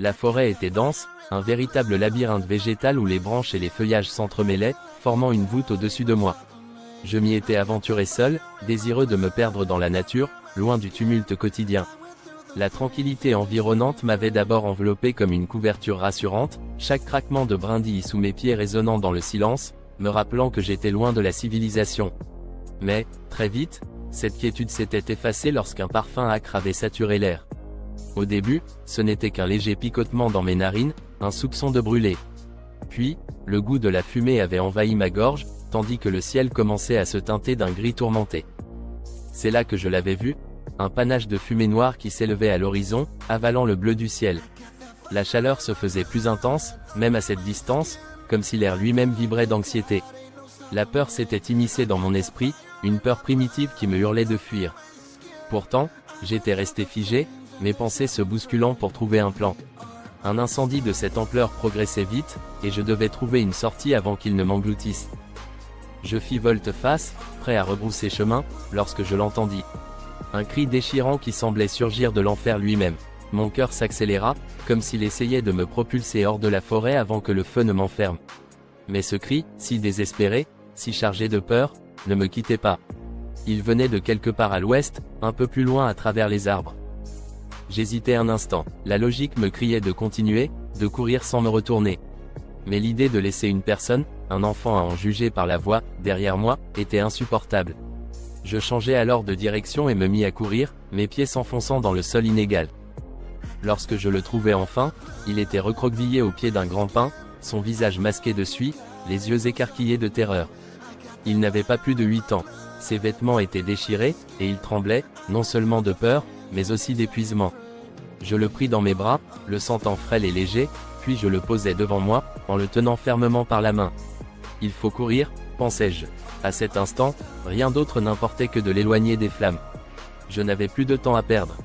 La forêt était dense, un véritable labyrinthe végétal où les branches et les feuillages s'entremêlaient, formant une voûte au-dessus de moi. Je m'y étais aventuré seul, désireux de me perdre dans la nature, loin du tumulte quotidien. La tranquillité environnante m'avait d'abord enveloppé comme une couverture rassurante, chaque craquement de brindilles sous mes pieds résonnant dans le silence, me rappelant que j'étais loin de la civilisation. Mais, très vite, cette quiétude s'était effacée lorsqu'un parfum âcre avait saturé l'air. Au début, ce n'était qu'un léger picotement dans mes narines, un soupçon de brûler. Puis, le goût de la fumée avait envahi ma gorge, tandis que le ciel commençait à se teinter d'un gris tourmenté. C'est là que je l'avais vu, un panache de fumée noire qui s'élevait à l'horizon, avalant le bleu du ciel. La chaleur se faisait plus intense, même à cette distance, comme si l'air lui-même vibrait d'anxiété. La peur s'était immiscée dans mon esprit, une peur primitive qui me hurlait de fuir. Pourtant, j'étais resté figé, mes pensées se bousculant pour trouver un plan. Un incendie de cette ampleur progressait vite, et je devais trouver une sortie avant qu'il ne m'engloutisse. Je fis volte-face, prêt à rebrousser chemin, lorsque je l'entendis. Un cri déchirant qui semblait surgir de l'enfer lui-même. Mon cœur s'accéléra, comme s'il essayait de me propulser hors de la forêt avant que le feu ne m'enferme. Mais ce cri, si désespéré, si chargé de peur, ne me quittait pas. Il venait de quelque part à l'ouest, un peu plus loin à travers les arbres. J'hésitais un instant, la logique me criait de continuer, de courir sans me retourner. Mais l'idée de laisser une personne, un enfant à en juger par la voix, derrière moi, était insupportable. Je changeai alors de direction et me mis à courir, mes pieds s'enfonçant dans le sol inégal. Lorsque je le trouvai enfin, il était recroquevillé au pied d'un grand pin, son visage masqué de suie, les yeux écarquillés de terreur. Il n'avait pas plus de 8 ans, ses vêtements étaient déchirés, et il tremblait, non seulement de peur, mais aussi d'épuisement. Je le pris dans mes bras, le sentant frêle et léger, puis je le posai devant moi, en le tenant fermement par la main. Il faut courir, pensai-je. À cet instant, rien d'autre n'importait que de l'éloigner des flammes. Je n'avais plus de temps à perdre.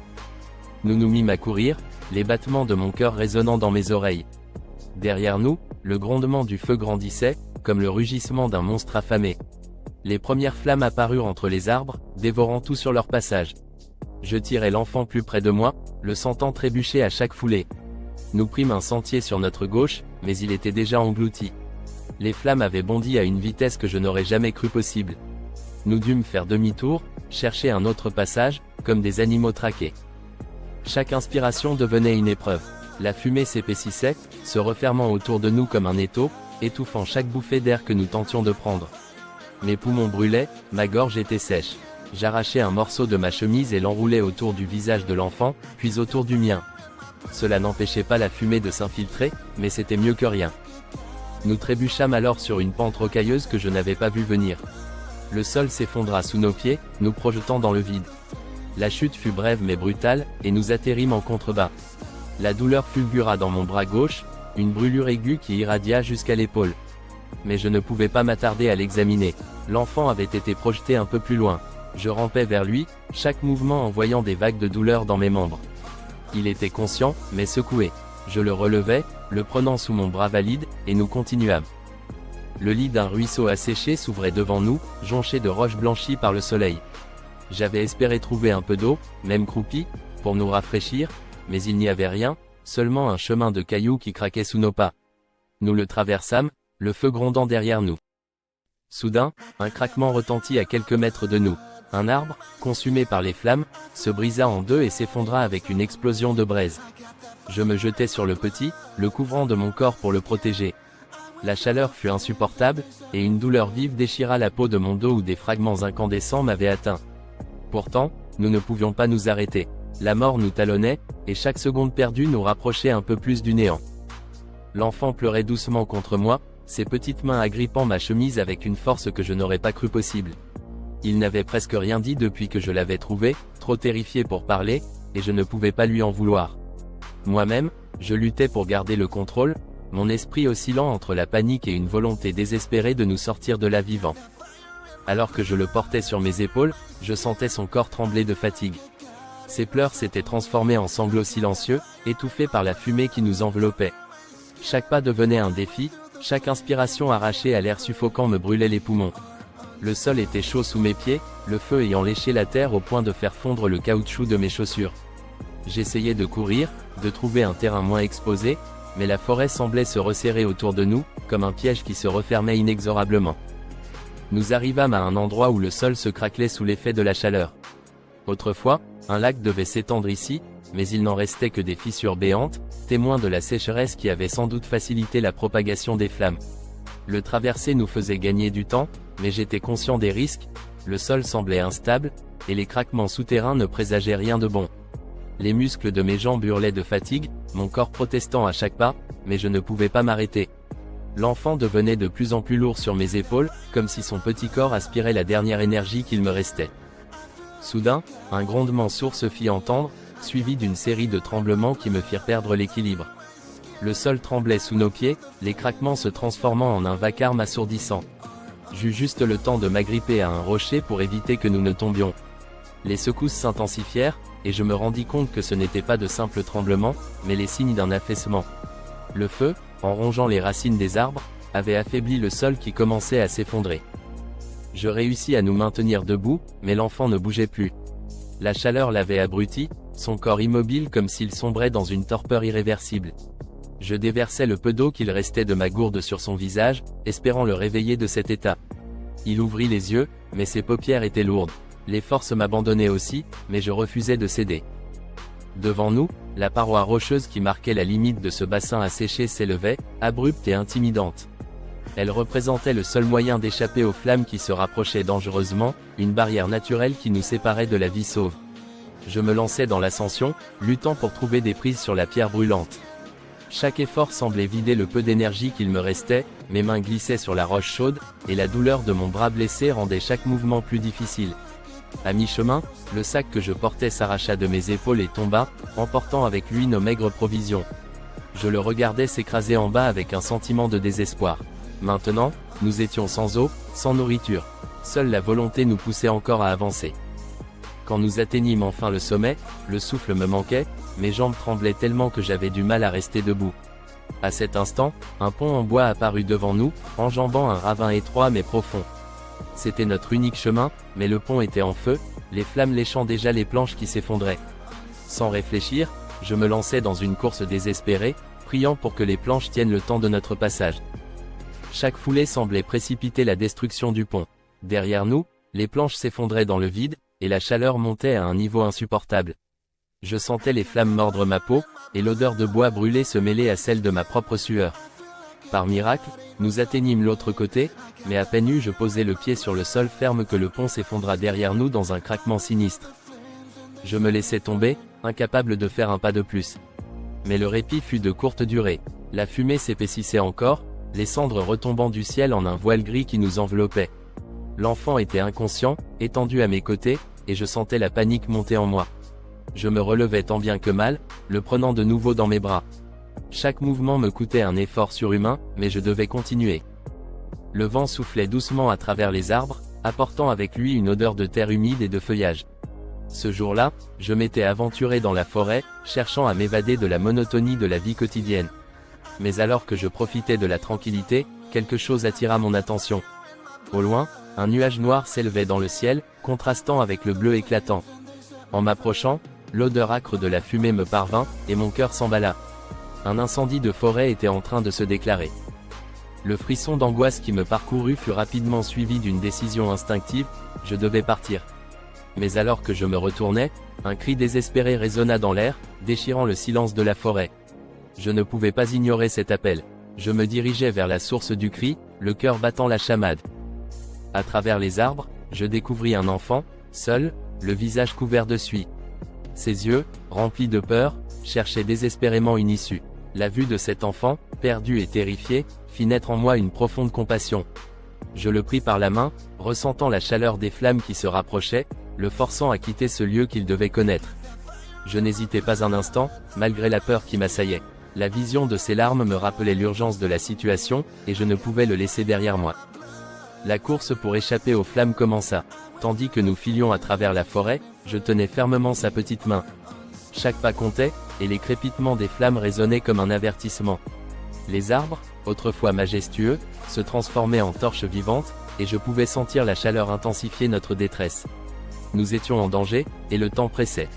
Nous nous mîmes à courir, les battements de mon cœur résonnant dans mes oreilles. Derrière nous, le grondement du feu grandissait, comme le rugissement d'un monstre affamé. Les premières flammes apparurent entre les arbres, dévorant tout sur leur passage. Je tirai l'enfant plus près de moi, le sentant trébucher à chaque foulée. Nous prîmes un sentier sur notre gauche, mais il était déjà englouti. Les flammes avaient bondi à une vitesse que je n'aurais jamais cru possible. Nous dûmes faire demi-tour, chercher un autre passage, comme des animaux traqués. Chaque inspiration devenait une épreuve. La fumée s'épaississait, se refermant autour de nous comme un étau, étouffant chaque bouffée d'air que nous tentions de prendre. Mes poumons brûlaient, ma gorge était sèche. J'arrachai un morceau de ma chemise et l'enroulai autour du visage de l'enfant, puis autour du mien. Cela n'empêchait pas la fumée de s'infiltrer, mais c'était mieux que rien. Nous trébuchâmes alors sur une pente rocailleuse que je n'avais pas vue venir. Le sol s'effondra sous nos pieds, nous projetant dans le vide. La chute fut brève mais brutale, et nous atterrîmes en contrebas. La douleur fulgura dans mon bras gauche, une brûlure aiguë qui irradia jusqu'à l'épaule. Mais je ne pouvais pas m'attarder à l'examiner. L'enfant avait été projeté un peu plus loin. Je rampais vers lui, chaque mouvement envoyant des vagues de douleur dans mes membres. Il était conscient, mais secoué. Je le relevai, le prenant sous mon bras valide, et nous continuâmes. Le lit d'un ruisseau asséché s'ouvrait devant nous, jonché de roches blanchies par le soleil. J'avais espéré trouver un peu d'eau, même croupie, pour nous rafraîchir, mais il n'y avait rien, seulement un chemin de cailloux qui craquait sous nos pas. Nous le traversâmes, le feu grondant derrière nous. Soudain, un craquement retentit à quelques mètres de nous. Un arbre, consumé par les flammes, se brisa en deux et s'effondra avec une explosion de braise. Je me jetai sur le petit, le couvrant de mon corps pour le protéger. La chaleur fut insupportable, et une douleur vive déchira la peau de mon dos où des fragments incandescents m'avaient atteint. Pourtant, nous ne pouvions pas nous arrêter. La mort nous talonnait, et chaque seconde perdue nous rapprochait un peu plus du néant. L'enfant pleurait doucement contre moi, ses petites mains agrippant ma chemise avec une force que je n'aurais pas cru possible. Il n'avait presque rien dit depuis que je l'avais trouvé, trop terrifié pour parler, et je ne pouvais pas lui en vouloir. Moi-même, je luttais pour garder le contrôle, mon esprit oscillant entre la panique et une volonté désespérée de nous sortir de là vivants. Alors que je le portais sur mes épaules, je sentais son corps trembler de fatigue. Ses pleurs s'étaient transformés en sanglots silencieux, étouffés par la fumée qui nous enveloppait. Chaque pas devenait un défi, chaque inspiration arrachée à l'air suffocant me brûlait les poumons. Le sol était chaud sous mes pieds, le feu ayant léché la terre au point de faire fondre le caoutchouc de mes chaussures. J'essayais de courir, de trouver un terrain moins exposé, mais la forêt semblait se resserrer autour de nous, comme un piège qui se refermait inexorablement. Nous arrivâmes à un endroit où le sol se craquelait sous l'effet de la chaleur. Autrefois, un lac devait s'étendre ici, mais il n'en restait que des fissures béantes, témoins de la sécheresse qui avait sans doute facilité la propagation des flammes. Le traverser nous faisait gagner du temps, mais j'étais conscient des risques, le sol semblait instable, et les craquements souterrains ne présageaient rien de bon. Les muscles de mes jambes hurlaient de fatigue, mon corps protestant à chaque pas, mais je ne pouvais pas m'arrêter. L'enfant devenait de plus en plus lourd sur mes épaules, comme si son petit corps aspirait la dernière énergie qu'il me restait. Soudain, un grondement sourd se fit entendre, suivi d'une série de tremblements qui me firent perdre l'équilibre. Le sol tremblait sous nos pieds, les craquements se transformant en un vacarme assourdissant. J'eus juste le temps de m'agripper à un rocher pour éviter que nous ne tombions. Les secousses s'intensifièrent, et je me rendis compte que ce n'était pas de simples tremblements, mais les signes d'un affaissement. Le feu, en rongeant les racines des arbres, avait affaibli le sol qui commençait à s'effondrer. Je réussis à nous maintenir debout, mais l'enfant ne bougeait plus. La chaleur l'avait abruti, son corps immobile comme s'il sombrait dans une torpeur irréversible. Je déversai le peu d'eau qu'il restait de ma gourde sur son visage, espérant le réveiller de cet état. Il ouvrit les yeux, mais ses paupières étaient lourdes. Les forces m'abandonnaient aussi, mais je refusais de céder. Devant nous, la paroi rocheuse qui marquait la limite de ce bassin asséché s'élevait, abrupte et intimidante. Elle représentait le seul moyen d'échapper aux flammes qui se rapprochaient dangereusement, une barrière naturelle qui nous séparait de la vie sauve. Je me lançai dans l'ascension, luttant pour trouver des prises sur la pierre brûlante. Chaque effort semblait vider le peu d'énergie qu'il me restait, mes mains glissaient sur la roche chaude, et la douleur de mon bras blessé rendait chaque mouvement plus difficile. À mi-chemin, le sac que je portais s'arracha de mes épaules et tomba, emportant avec lui nos maigres provisions. Je le regardais s'écraser en bas avec un sentiment de désespoir. Maintenant, nous étions sans eau, sans nourriture. Seule la volonté nous poussait encore à avancer. Quand nous atteignîmes enfin le sommet, le souffle me manquait, mes jambes tremblaient tellement que j'avais du mal à rester debout. À cet instant, un pont en bois apparut devant nous, enjambant un ravin étroit mais profond. C'était notre unique chemin, mais le pont était en feu, les flammes léchant déjà les planches qui s'effondraient. Sans réfléchir, je me lançai dans une course désespérée, priant pour que les planches tiennent le temps de notre passage. Chaque foulée semblait précipiter la destruction du pont. Derrière nous, les planches s'effondraient dans le vide, et la chaleur montait à un niveau insupportable. Je sentais les flammes mordre ma peau, et l'odeur de bois brûlé se mêler à celle de ma propre sueur. Par miracle, nous atteignîmes l'autre côté, mais à peine je posai le pied sur le sol ferme que le pont s'effondra derrière nous dans un craquement sinistre. Je me laissai tomber, incapable de faire un pas de plus. Mais le répit fut de courte durée. La fumée s'épaississait encore, les cendres retombant du ciel en un voile gris qui nous enveloppait. L'enfant était inconscient, étendu à mes côtés, et je sentais la panique monter en moi. Je me relevais tant bien que mal, le prenant de nouveau dans mes bras. Chaque mouvement me coûtait un effort surhumain, mais je devais continuer. Le vent soufflait doucement à travers les arbres, apportant avec lui une odeur de terre humide et de feuillage. Ce jour-là, je m'étais aventuré dans la forêt, cherchant à m'évader de la monotonie de la vie quotidienne. Mais alors que je profitais de la tranquillité, quelque chose attira mon attention. Au loin, un nuage noir s'élevait dans le ciel, contrastant avec le bleu éclatant. En m'approchant, l'odeur âcre de la fumée me parvint, et mon cœur s'emballa. Un incendie de forêt était en train de se déclarer. Le frisson d'angoisse qui me parcourut fut rapidement suivi d'une décision instinctive, je devais partir. Mais alors que je me retournais, un cri désespéré résonna dans l'air, déchirant le silence de la forêt. Je ne pouvais pas ignorer cet appel. Je me dirigeais vers la source du cri, le cœur battant la chamade. À travers les arbres, je découvris un enfant, seul, le visage couvert de suie. Ses yeux, remplis de peur, cherchaient désespérément une issue. La vue de cet enfant, perdu et terrifié, fit naître en moi une profonde compassion. Je le pris par la main, ressentant la chaleur des flammes qui se rapprochaient, le forçant à quitter ce lieu qu'il devait connaître. Je n'hésitais pas un instant, malgré la peur qui m'assaillait. La vision de ses larmes me rappelait l'urgence de la situation, et je ne pouvais le laisser derrière moi. La course pour échapper aux flammes commença. Tandis que nous filions à travers la forêt, je tenais fermement sa petite main. Chaque pas comptait, et les crépitements des flammes résonnaient comme un avertissement. Les arbres, autrefois majestueux, se transformaient en torches vivantes, et je pouvais sentir la chaleur intensifier notre détresse. Nous étions en danger, et le temps pressait.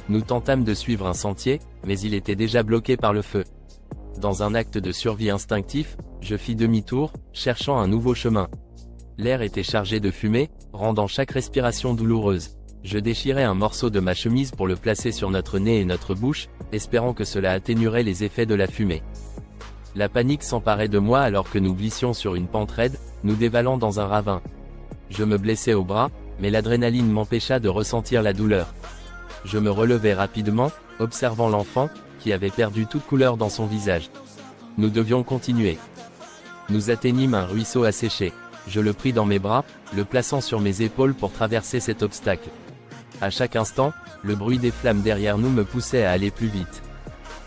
Nous tentâmes de suivre un sentier, mais il était déjà bloqué par le feu. Dans un acte de survie instinctif, je fis demi-tour, cherchant un nouveau chemin. L'air était chargé de fumée, rendant chaque respiration douloureuse. Je déchirai un morceau de ma chemise pour le placer sur notre nez et notre bouche, espérant que cela atténuerait les effets de la fumée. La panique s'emparait de moi alors que nous glissions sur une pente raide, nous dévalant dans un ravin. Je me blessais au bras, mais l'adrénaline m'empêcha de ressentir la douleur. Je me relevai rapidement, observant l'enfant, qui avait perdu toute couleur dans son visage. Nous devions continuer. Nous atteignîmes un ruisseau asséché. Je le pris dans mes bras, le plaçant sur mes épaules pour traverser cet obstacle. À chaque instant, le bruit des flammes derrière nous me poussait à aller plus vite.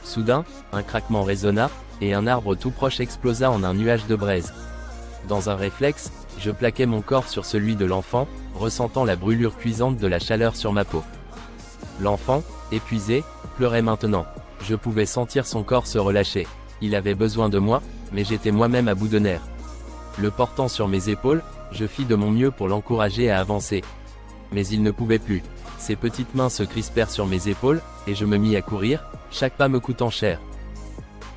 Soudain, un craquement résonna, et un arbre tout proche explosa en un nuage de braise. Dans un réflexe, je plaquai mon corps sur celui de l'enfant, ressentant la brûlure cuisante de la chaleur sur ma peau. L'enfant, épuisé, pleurait maintenant. Je pouvais sentir son corps se relâcher. Il avait besoin de moi, mais j'étais moi-même à bout de nerfs. Le portant sur mes épaules, je fis de mon mieux pour l'encourager à avancer. Mais il ne pouvait plus. Ses petites mains se crispèrent sur mes épaules, et je me mis à courir, chaque pas me coûtant cher.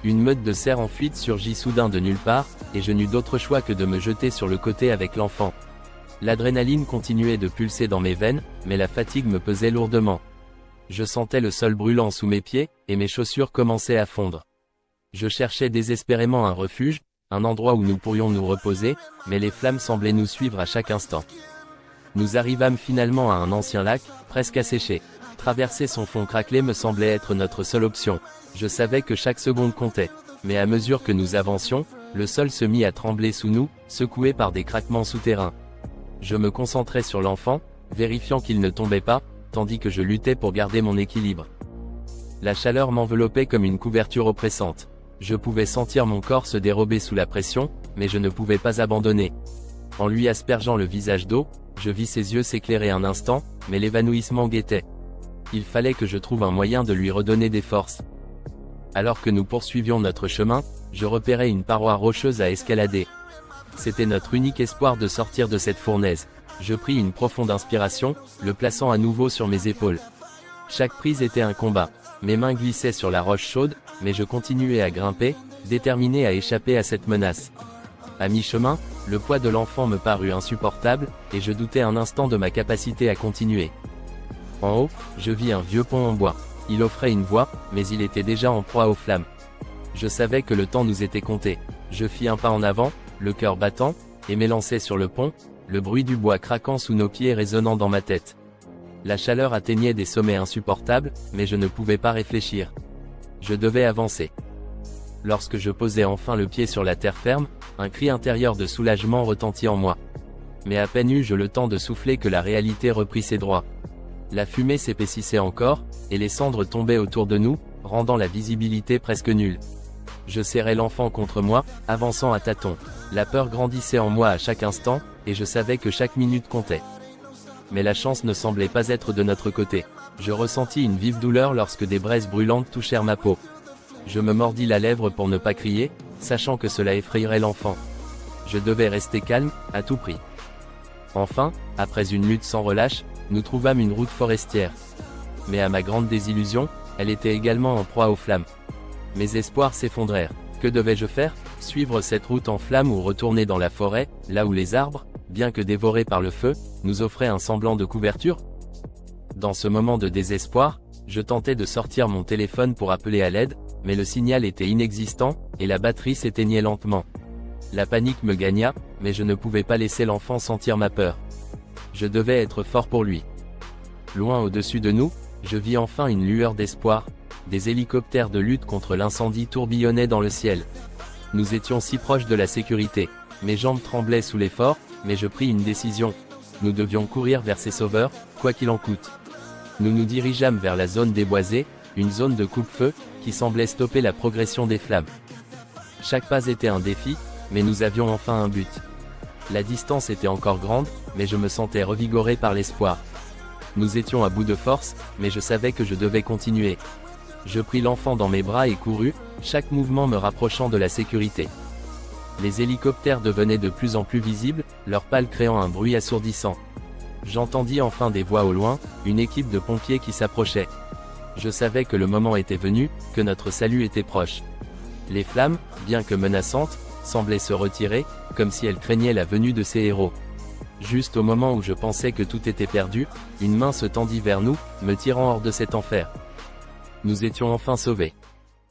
Une meute de cerfs en fuite surgit soudain de nulle part, et je n'eus d'autre choix que de me jeter sur le côté avec l'enfant. L'adrénaline continuait de pulser dans mes veines, mais la fatigue me pesait lourdement. Je sentais le sol brûlant sous mes pieds, et mes chaussures commençaient à fondre. Je cherchais désespérément un refuge, un endroit où nous pourrions nous reposer, mais les flammes semblaient nous suivre à chaque instant. Nous arrivâmes finalement à un ancien lac, presque asséché. Traverser son fond craquelé me semblait être notre seule option. Je savais que chaque seconde comptait. Mais à mesure que nous avancions, le sol se mit à trembler sous nous, secoué par des craquements souterrains. Je me concentrais sur l'enfant, vérifiant qu'il ne tombait pas, tandis que je luttais pour garder mon équilibre. La chaleur m'enveloppait comme une couverture oppressante. Je pouvais sentir mon corps se dérober sous la pression, mais je ne pouvais pas abandonner. En lui aspergeant le visage d'eau, je vis ses yeux s'éclairer un instant, mais l'évanouissement guettait. Il fallait que je trouve un moyen de lui redonner des forces. Alors que nous poursuivions notre chemin, je repérais une paroi rocheuse à escalader. C'était notre unique espoir de sortir de cette fournaise. Je pris une profonde inspiration, le plaçant à nouveau sur mes épaules. Chaque prise était un combat. Mes mains glissaient sur la roche chaude, mais je continuais à grimper, déterminé à échapper à cette menace. À mi-chemin, le poids de l'enfant me parut insupportable, et je doutais un instant de ma capacité à continuer. En haut, je vis un vieux pont en bois. Il offrait une voie, mais il était déjà en proie aux flammes. Je savais que le temps nous était compté. Je fis un pas en avant, le cœur battant, et m'élançai sur le pont, le bruit du bois craquant sous nos pieds résonnant dans ma tête. La chaleur atteignait des sommets insupportables, mais je ne pouvais pas réfléchir. Je devais avancer. Lorsque je posai enfin le pied sur la terre ferme, un cri intérieur de soulagement retentit en moi. Mais à peine eus-je le temps de souffler que la réalité reprit ses droits. La fumée s'épaississait encore, et les cendres tombaient autour de nous, rendant la visibilité presque nulle. Je serrai l'enfant contre moi, avançant à tâtons. La peur grandissait en moi à chaque instant, et je savais que chaque minute comptait. Mais la chance ne semblait pas être de notre côté. Je ressentis une vive douleur lorsque des braises brûlantes touchèrent ma peau. Je me mordis la lèvre pour ne pas crier, sachant que cela effrayerait l'enfant. Je devais rester calme, à tout prix. Enfin, après une lutte sans relâche, nous trouvâmes une route forestière. Mais à ma grande désillusion, elle était également en proie aux flammes. Mes espoirs s'effondrèrent. Que devais-je faire? Suivre cette route en flammes ou retourner dans la forêt, là où les arbres, bien que dévorés par le feu, nous offraient un semblant de couverture? Dans ce moment de désespoir, je tentais de sortir mon téléphone pour appeler à l'aide, mais le signal était inexistant, et la batterie s'éteignait lentement. La panique me gagna, mais je ne pouvais pas laisser l'enfant sentir ma peur. Je devais être fort pour lui. Loin au-dessus de nous, je vis enfin une lueur d'espoir. Des hélicoptères de lutte contre l'incendie tourbillonnaient dans le ciel. Nous étions si proches de la sécurité. Mes jambes tremblaient sous l'effort, mais je pris une décision. Nous devions courir vers ces sauveurs, quoi qu'il en coûte. Nous nous dirigeâmes vers la zone déboisée, une zone de coupe-feu, qui semblait stopper la progression des flammes. Chaque pas était un défi, mais nous avions enfin un but. La distance était encore grande, mais je me sentais revigoré par l'espoir. Nous étions à bout de force, mais je savais que je devais continuer. Je pris l'enfant dans mes bras et courus, chaque mouvement me rapprochant de la sécurité. Les hélicoptères devenaient de plus en plus visibles, leurs pales créant un bruit assourdissant. J'entendis enfin des voix au loin, une équipe de pompiers qui s'approchait. Je savais que le moment était venu, que notre salut était proche. Les flammes, bien que menaçantes, semblaient se retirer, comme si elles craignaient la venue de ces héros. Juste au moment où je pensais que tout était perdu, une main se tendit vers nous, me tirant hors de cet enfer. Nous étions enfin sauvés.